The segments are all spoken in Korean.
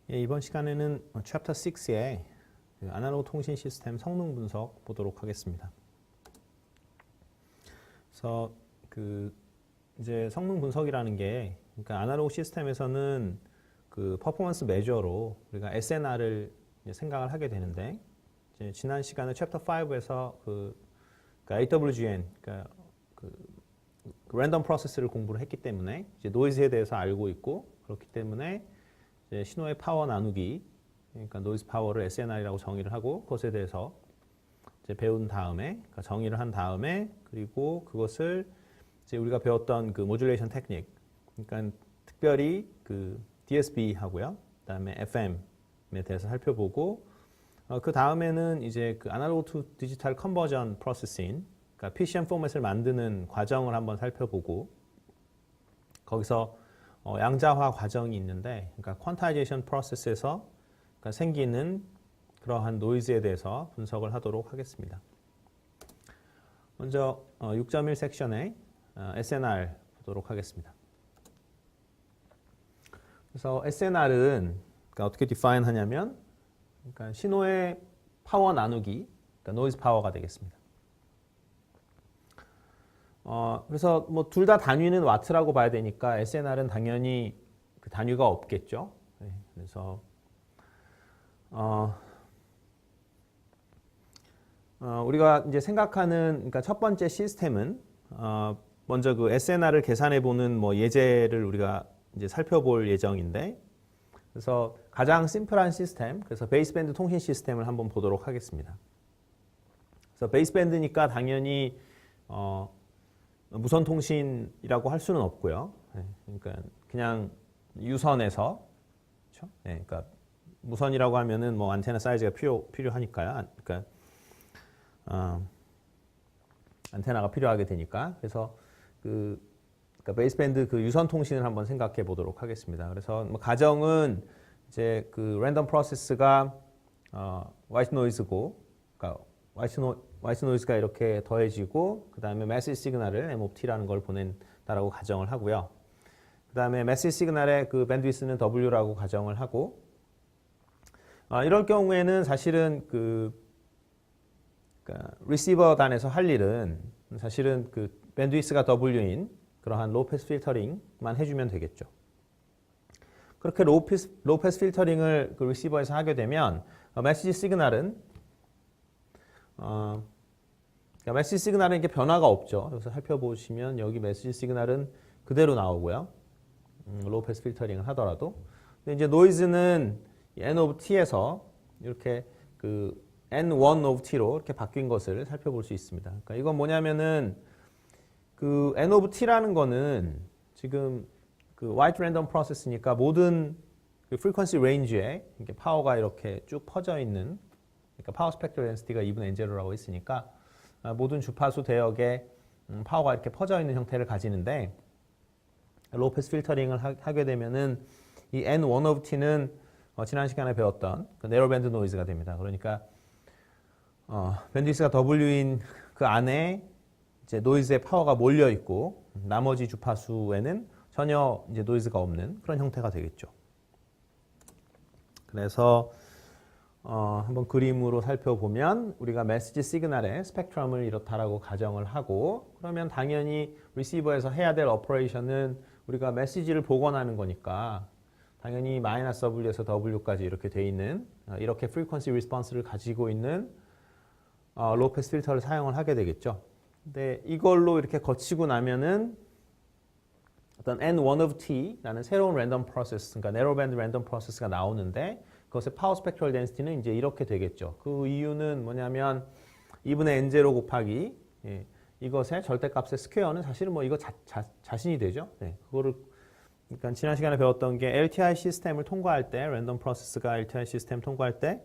예, 이번 시간에는 챕터 6의 아날로그 통신 시스템 성능 분석 보도록 하겠습니다. 그래서 이제 성능 분석이라는 게, 그러니까 아날로그 시스템에서는 그 퍼포먼스 메저로 우리가 SNR을 생각을 하게 되는데, 이제 지난 시간에 챕터 5에서 그러니까 AWGN, 그러니까 그 랜덤 프로세스를 공부를 했기 때문에 이제 노이즈에 대해서 알고 있고, 그렇기 때문에 이제 신호의 파워 나누기, 그러니까 노이즈 파워를 SNR이라고 정의를 하고, 그것에 대해서 이제 배운 다음에, 그러니까 정의를 한 다음에, 그리고 그것을 이제 우리가 배웠던 그 모듈레이션 테크닉, 그러니까 특별히 그 DSB 하고요, 그다음에 FM에 대해서 살펴보고, 그 다음에는 이제 그 아날로그 투 디지털 컨버전 프로세싱, 그러니까 PCM 포맷을 만드는 과정을 한번 살펴보고, 거기서 양자화 과정이 있는데, 그러니까 퀀타이제이션 프로세스에서 그러니까 생기는 그러한 노이즈에 대해서 분석을 하도록 하겠습니다. 먼저 6.1 섹션의 SNR 보도록 하겠습니다. 그래서 SNR은 그러니까 어떻게 define 하냐면, 그러니까 신호의 파워 나누기, 그러니까 노이즈 파워가 되겠습니다. 그래서 뭐 둘 다 단위는 와트라고 봐야 되니까 SNR은 당연히 그 단위가 없겠죠. 네, 그래서 우리가 이제 생각하는, 그러니까 첫 번째 시스템은 먼저 그 SNR을 계산해 보는 뭐 예제를 우리가 이제 살펴볼 예정인데, 그래서 가장 심플한 시스템, 그래서 베이스밴드 통신 시스템을 한번 보도록 하겠습니다. 그래서 베이스밴드니까 당연히 무선 통신이라고 할 수는 없고요. 네, 그러니까 그냥 유선에서, 그렇죠? 네, 그러니까 무선이라고 하면은 뭐 안테나 사이즈가 필요하니까요. 그러니까 안테나가 필요하게 되니까. 그래서 그러니까 베이스밴드 그 유선 통신을 한번 생각해 보도록 하겠습니다. 그래서 뭐 가정은 이제 그 랜덤 프로세스가 화이트 노이즈고, 그러니까 화이트 노이즈가 이렇게 더해지고, 그 다음에 메시지 시그널을 MOPT라는 걸 보낸다라고 가정을 하고요. 그 다음에 메시지 시그널의 그 밴드위스는 W라고 가정을 하고, 이럴 경우에는 사실은 그러니까 리시버 단에서 할 일은 사실은 그 밴드위스가 W인 그러한 로우 패스 필터링만 해주면 되겠죠. 그렇게 로우 패스 필터링을 그 리시버에서 하게 되면 메시지 시그널은 그러니까 메시지 시그널은 이게 변화가 없죠. 여기서 살펴보시면 여기 메시지 시그널은 그대로 나오고요. 로우 패스 필터링을 하더라도. 근데 이제 노이즈는 N of T에서 이렇게 그 N1 of T로 이렇게 바뀐 것을 살펴볼 수 있습니다. 그러니까 이건 뭐냐면은 그 N of T라는 거는 지금 그 white random process니까 모든 그 frequency range에 이렇게 파워가 이렇게 쭉 퍼져 있는, 그러니까 파워 스펙트럴 덴시티가 2분의 N0라고 했으니까 모든 주파수 대역에 파워가 이렇게 퍼져 있는 형태를 가지는데, 로우 패스 필터링을 하게 되면은 이 N1 of T는 지난 시간에 배웠던 그 네로 밴드 노이즈가 됩니다. 그러니까 밴드위스가 W인 그 안에 이제 노이즈의 파워가 몰려 있고, 나머지 주파수에는 전혀 이제 노이즈가 없는 그런 형태가 되겠죠. 그래서 한번 그림으로 살펴보면 우리가 메시지 시그널의 스펙트럼을 이렇다라고 가정을 하고, 그러면 당연히 리시버에서 해야 될 오퍼레이션은 우리가 메시지를 복원하는 거니까 당연히 마이너스 W에서 W까지 이렇게 돼 있는, 이렇게 프리퀀시 리스폰스를 가지고 있는 로우 패스 필터를 사용을 하게 되겠죠. 근데 이걸로 이렇게 거치고 나면은 어떤 N1 of T라는 새로운 랜덤 프로세스, 그러니까 네로 밴드 랜덤 프로세스가 나오는데, 그것의 파워 스펙트럴 덴시티는 이제 이렇게 되겠죠. 그 이유는 뭐냐면 2분의 N0 곱하기 이것의 절대값의 스퀘어는 사실은 뭐 이거 자신이 되죠. 네, 그거를 그러니까 지난 시간에 배웠던 게 LTI 시스템을 통과할 때, 랜덤 프로세스가 LTI 시스템 통과할 때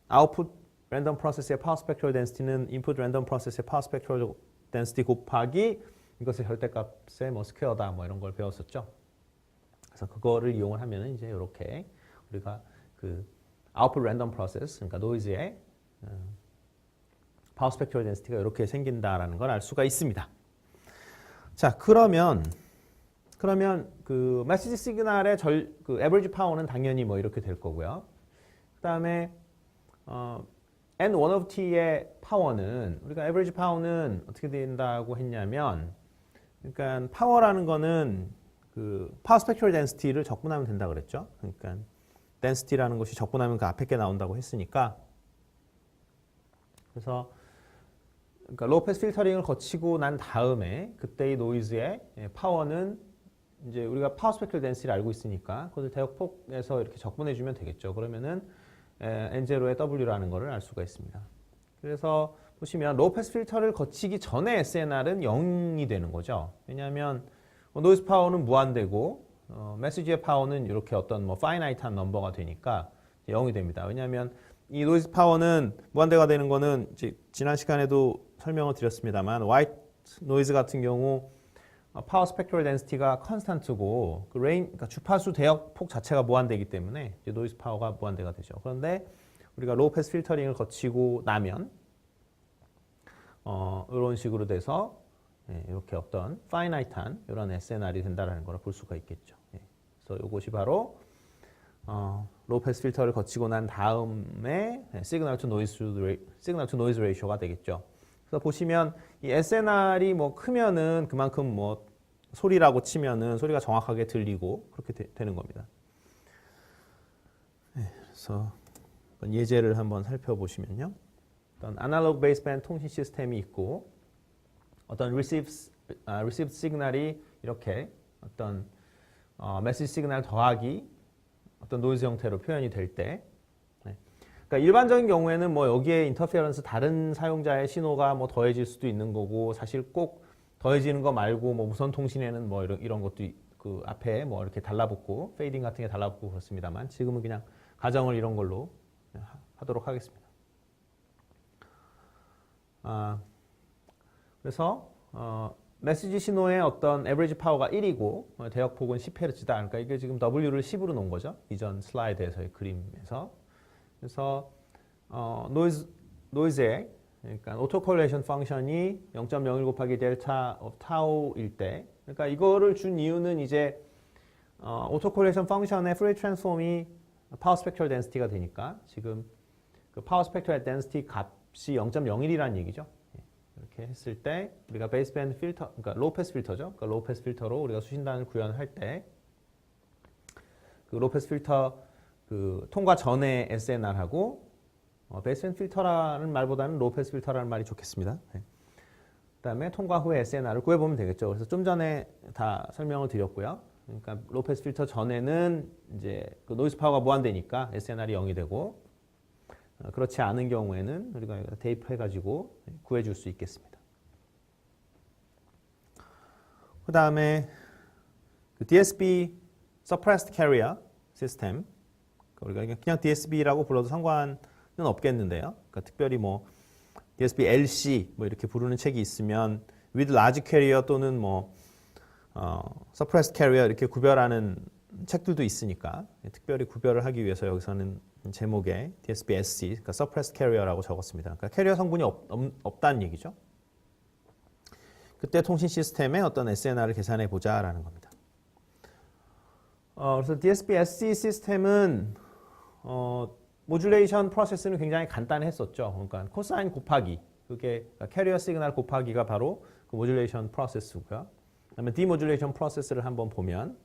아웃풋 랜덤 프로세스의 파워 스펙트럴 덴시티는 인풋 랜덤 프로세스의 파워 스펙트럴 덴시티 곱하기 이것의 절대값의 뭐 스퀘어다, 뭐 이런 걸 배웠었죠. 그래서 그거를 이용을 하면은 이제 이렇게 우리가 그 아웃풋 랜덤 프로세스, 그러니까 노이즈의 파워 스펙트럴 덴시티가 이렇게 생긴다라는 걸 알 수가 있습니다. 자, 그러면 그러면 그 메시지 시그널의 그 에버리지 파워는 당연히 뭐 이렇게 될 거고요. 그다음에 n1 of t의 파워는 우리가 에버리지 파워는 어떻게 된다고 했냐면, 그러니까 파워라는 거는 그 파워 스펙트럴 덴시티를 적분하면 된다 그랬죠. 그러니까 덴시티라는 것이 적분하면 그 앞에 게 나온다고 했으니까, 그래서 그러니까 로우 패스 필터링을 거치고 난 다음에 그때의 노이즈의 파워는 이제 우리가 파워 스펙트럴 덴시티를 알고 있으니까 그것을 대역폭에서 이렇게 적분해 주면 되겠죠. 그러면은 N0의 W라는 거를 알 수가 있습니다. 그래서 보시면 로우 패스 필터를 거치기 전에 SNR은 0이 되는 거죠. 왜냐하면 노이즈 파워는 무한대고 메시지의 파워는 이렇게 어떤 뭐 파이나이트한 넘버가 되니까 0이 됩니다. 왜냐하면 이 노이즈 파워는 무한대가 되는 거는 이제 지난 시간에도 설명을 드렸습니다만, 화이트 노이즈 같은 경우 파워 스펙트럴 덴시티가 컨스탄트고 그러니까 주파수 대역폭 자체가 무한대이기 때문에 이제 노이즈 파워가 무한대가 되죠. 그런데 우리가 로우 패스 필터링을 거치고 나면 이런 식으로 돼서 이렇게 어떤 파이나이트한 이런 SNR이 된다는 걸 볼 수가 있겠죠. 그래서 이것이 바로 로우 패스 필터를 거치고 난 다음에 시그널 투 노이즈 레이쇼가 되겠죠. 그래서 보시면 이 SNR이 뭐 크면은 그만큼 뭐 소리라고 치면은 소리가 정확하게 들리고 그렇게 되는 겁니다. 그래서 예제를 한번 살펴보시면요. 어떤 아날로그 베이스밴드 통신 시스템이 있고 어떤 receive 시그널이 이렇게 어떤 메시지 시그널 더하기 어떤 노이즈 형태로 표현이 될 때, 그러니까 일반적인 경우에는 뭐 여기에 인터페어런스 다른 사용자의 신호가 뭐 더해질 수도 있는 거고, 사실 꼭 더해지는 거 말고 뭐 무선 통신에는 뭐 이런 것도 그 앞에 뭐 이렇게 달라붙고 페이딩 같은 게 달라붙고 그렇습니다만, 지금은 그냥 가정을 이런 걸로 하도록 하겠습니다. 그래서 메시지 신호의 어떤 에버리지 파워가 1이고 대역폭은 10Hz다. 그러니까 이게 지금 W를 10으로 놓은 거죠. 이전 슬라이드에서의 그림에서. 그래서 노이즈의 그러니까 오토콜레이션 펑션이 0.01 곱하기 델타 타우일 때, 그러니까 이거를 준 이유는 이제 오토콜레이션 펑션의 프리 트랜스폼이 파워 스펙트럴 덴시티가 되니까 지금 그 파워 스펙트럴 덴시티 값이 0.01이라는 얘기죠. 이렇게 했을 때 우리가 베이스밴드 필터, 그러니까 로우 패스 필터죠. 그러니까 로우 패스 필터로 우리가 수신단을 구현할 때 그 로우 패스 필터 그 통과 전에 SNR하고 베이스밴드 필터라는 말보다는 로우 패스 필터라는 말이 좋겠습니다. 그다음에 통과 후에 SNR을 구해보면 되겠죠. 그래서 좀 전에 다 설명을 드렸고요. 그러니까 로우 패스 필터 전에는 이제 그 노이즈 파워가 무한대니까 SNR이 0이 되고, 그렇지 않은 경우에는 우리가 대입해가지고 구해줄 수 있겠습니다. 그 다음에 그 DSB Suppressed Carrier System, 우리가 그냥 DSB라고 불러도 상관은 없겠는데요. 그러니까 특별히 뭐 DSB LC 뭐 이렇게 부르는 책이 있으면 with large carrier 또는 뭐 suppressed carrier 이렇게 구별하는 책들도 있으니까 특별히 구별을 하기 위해서 여기서는 제목에 DSB-SC, 그러니까 suppressed carrier라고 적었습니다. 그러니까 캐리어 성분이 없다는 얘기죠. 그때 통신 시스템의 어떤 SNR을 계산해 보자라는 겁니다. 그래서 DSB-SC 시스템은 모듈레이션 프로세스는 굉장히 간단했었죠. 그러니까 코사인 곱하기, 그게 캐리어 시그널 곱하기가 바로 그 모듈레이션 프로세스고요. 그다음에 디모듈레이션 프로세스를 한번 보면,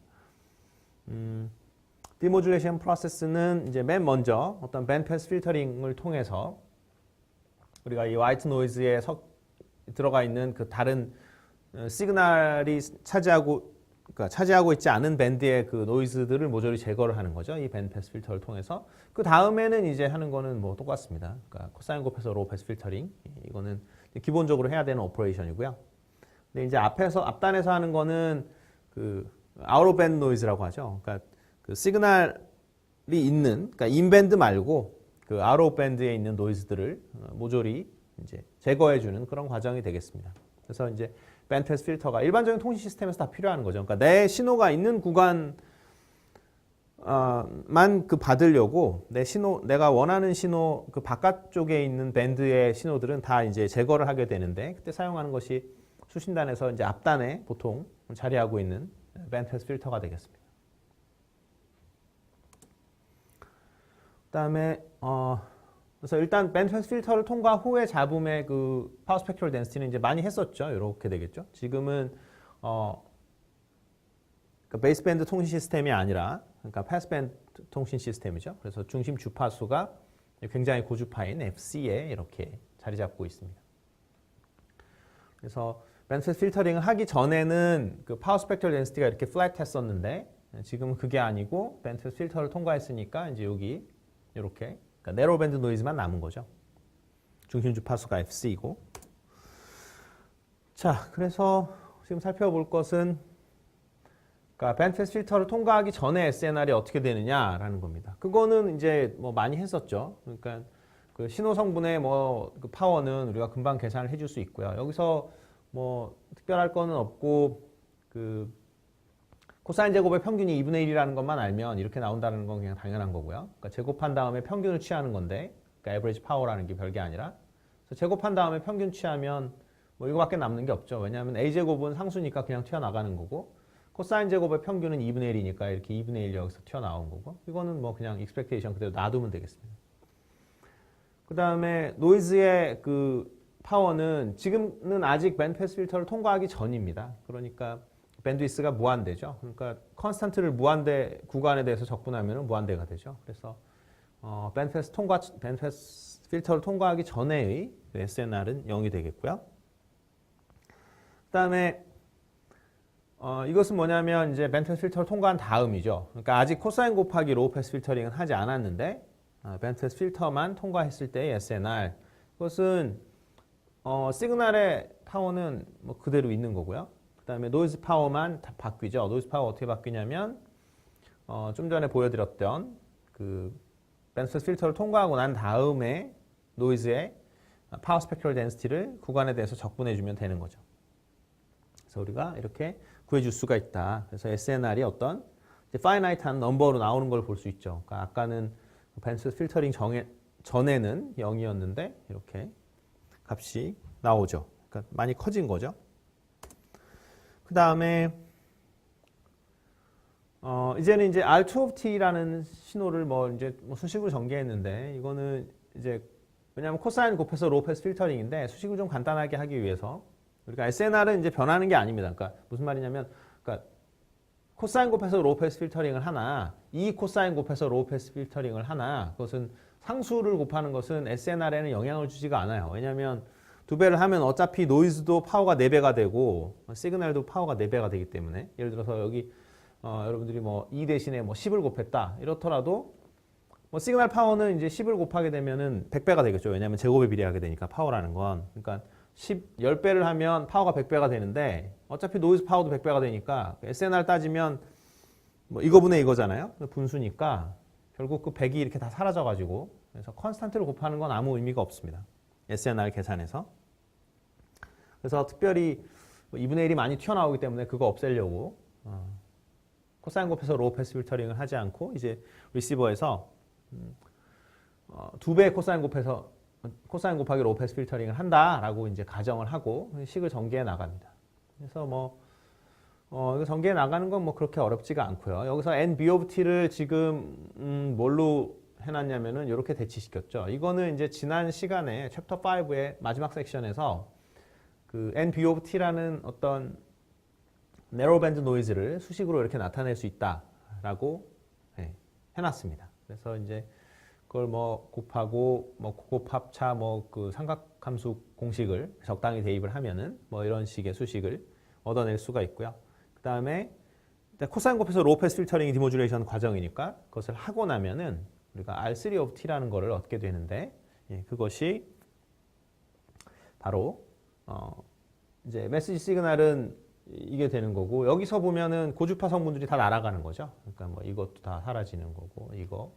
디모듈레이션 프로세스는 이제 맨 먼저 어떤 밴드 패스 필터링을 통해서 우리가 이 화이트 노이즈에 들어가 있는 그 다른 시그널이 차지하고 있지 않은 밴드의 그 노이즈들을 모조리 제거를 하는 거죠. 이 밴드 패스 필터를 통해서. 그 다음에는 이제 하는 거는 뭐 똑같습니다. 그러니까 코사인 곱해서 로우 패스 필터링. 이거는 기본적으로 해야 되는 오퍼레이션이고요. 근데 이제 앞단에서 하는 거는 그 아웃 오브 밴드 노이즈라고 하죠. 그러니까 그 시그널이 있는, 그러니까 인밴드 말고 그 아웃 오브 밴드에 있는 노이즈들을 모조리 이제 제거해주는 그런 과정이 되겠습니다. 그래서 이제 밴드 패스 필터가 일반적인 통신 시스템에서 다 필요한 거죠. 그러니까 내 신호가 있는 구간만 그 받으려고 내가 원하는 신호 그 바깥쪽에 있는 밴드의 신호들은 다 이제 제거를 하게 되는데, 그때 사용하는 것이 수신단에서 이제 앞단에 보통 자리하고 있는 밴드 패스 필터가 되겠습니다. 그다음에 그래서 일단 밴드 패스 필터를 통과 후에 잡음의 그 파워 스펙트럴 덴시티는 이제 많이 했었죠. 이렇게 되겠죠. 지금은 그러니까 베이스 밴드 통신 시스템이 아니라 그러니까 패스 밴드 통신 시스템이죠. 그래서 중심 주파수가 굉장히 고주파인 FC에 이렇게 자리 잡고 있습니다. 그래서 밴드 패스 필터링을 하기 전에는 그 파워 스펙트럴 덴시티가 이렇게 플랫했었는데 지금은 그게 아니고 밴드 패스 필터를 통과했으니까 이제 여기 이렇게 그러니까 네로 밴드 노이즈만 남은 거죠. 중심 주파수가 FC이고. 자, 그래서 지금 살펴볼 것은 그러니까 밴드 패스 필터를 통과하기 전에 SNR이 어떻게 되느냐라는 겁니다. 그거는 이제 뭐 많이 했었죠. 그러니까 그 신호 성분의 뭐 그 파워는 우리가 금방 계산을 해줄 수 있고요. 여기서 뭐 특별할 거는 없고 그 코사인 제곱의 평균이 2분의 1이라는 것만 알면 이렇게 나온다는 건 그냥 당연한 거고요. 그러니까 제곱한 다음에 평균을 취하는 건데, 그러니까 에버리지 파워라는 게 별게 아니라, 그래서 제곱한 다음에 평균 취하면 뭐 이거밖에 남는 게 없죠. 왜냐하면 a 제곱은 상수니까 그냥 튀어나가는 거고, 코사인 제곱의 평균은 2분의 1이니까 이렇게 2분의 1 여기서 튀어나온 거고, 이거는 뭐 그냥 익스펙테이션 그대로 놔두면 되겠습니다. 그 다음에 노이즈의 그 파워는 지금은 아직 밴드 패스 필터를 통과하기 전입니다. 그러니까 밴드위스가 무한대죠. 그러니까 컨스탄트를 무한대 구간에 대해서 적분하면 무한대가 되죠. 그래서 밴드 패스 필터를 통과하기 전에의 SNR은 0이 되겠고요. 그다음에 이것은 뭐냐면 이제 밴드 패스 필터를 통과한 다음이죠. 그러니까 아직 코사인 곱하기 로우 패스 필터링은 하지 않았는데 밴드 패스 필터만 통과했을 때의 SNR, 그것은 시그널의 파워는 뭐 그대로 있는 거고요. 그다음에 노이즈 파워만 다 바뀌죠. 노이즈 파워 어떻게 바뀌냐면 좀 전에 보여드렸던 그 밴드 패스 필터를 통과하고 난 다음에 노이즈의 파워 스펙트럴 덴시티를 구간에 대해서 적분해 주면 되는 거죠. 그래서 우리가 이렇게 구해줄 수가 있다. 그래서 SNR이 어떤 파이나이트한 넘버로 나오는 걸 볼 수 있죠. 그러니까 아까는 밴드 패스 필터링 전에는 0이었는데 이렇게 값이 나오죠. 그러니까 많이 커진 거죠. 그 다음에 이제는 이제 R2 of T라는 신호를 이제 수식으로 전개했는데, 이거는 이제 왜냐하면 코사인 곱해서 로우 패스 필터링인데 수식을 좀 간단하게 하기 위해서 우리가 SNR은 이제 변하는 게 아닙니다. 그러니까 무슨 말이냐면, 그러니까 코사인 곱해서 로우 패스 필터링을 하나, 이 코사인 곱해서 로우 패스 필터링을 하나, 그것은 상수를 곱하는 것은 SNR에는 영향을 주지가 않아요. 왜냐하면 두 배를 하면 어차피 노이즈도 파워가 4배가 되고 시그널도 파워가 4배가 되기 때문에, 예를 들어서 여기 여러분들이 2 대신에 10을 곱했다 이렇더라도 시그널 파워는 이제 10을 곱하게 되면은 100배가 되겠죠. 왜냐하면 제곱에 비례하게 되니까 파워라는 건. 그러니까 10배를 하면 파워가 100배가 되는데 어차피 노이즈 파워도 100배가 되니까 SNR 따지면 이거분의 이거잖아요. 분수니까 결국 그 100이 이렇게 다 사라져가지고, 그래서 컨스탄트를 곱하는 건 아무 의미가 없습니다. SNR 계산에서. 그래서 특별히 2분의 1이 많이 튀어나오기 때문에 그거 없애려고 코사인 곱해서 로우 패스 필터링을 하지 않고 이제 리시버에서 2배 코사인 곱하기 로우 패스 필터링을 한다라고 이제 가정을 하고 식을 전개해 나갑니다. 그래서 이거 전개해 나가는 건 그렇게 어렵지가 않고요. 여기서 NB of T를 지금 뭘로 해놨냐면은 이렇게 대치시켰죠. 이거는 이제 지난 시간에 챕터 5의 마지막 섹션에서 그 NB of T라는 어떤 narrow band noise를 수식으로 이렇게 나타낼 수 있다라고 해놨습니다. 그래서 이제 그걸 곱하고 곱합차 그 삼각함수 공식을 적당히 대입을 하면은 이런 식의 수식을 얻어낼 수가 있고요. 그 다음에 코사인 곱해서 로우 패스 필터링 디모듈레이션 과정이니까 그것을 하고 나면은 우리가 R3 of T라는 거를 얻게 되는데, 그것이 바로 이제 메시지 시그널은 이게 되는 거고, 여기서 보면은 고주파 성분들이 다 날아가는 거죠. 그러니까 이것도 다 사라지는 거고, 이거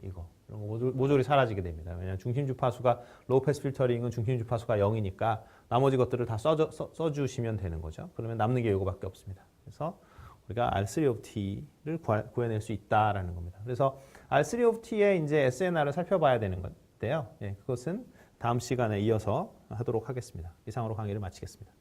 이런 거 모조리 사라지게 됩니다. 왜냐하면 중심 주파수가 로우 패스 필터링은 중심 주파수가 0이니까 나머지 것들을 다 써주시면 되는 거죠. 그러면 남는 게 이거밖에 없습니다. 그래서 우리가 R3 of T를 구해낼 수 있다라는 겁니다. 그래서 R3 of T의 이제 SNR을 살펴봐야 되는 건데요. 그것은 다음 시간에 이어서 하도록 하겠습니다. 이상으로 강의를 마치겠습니다.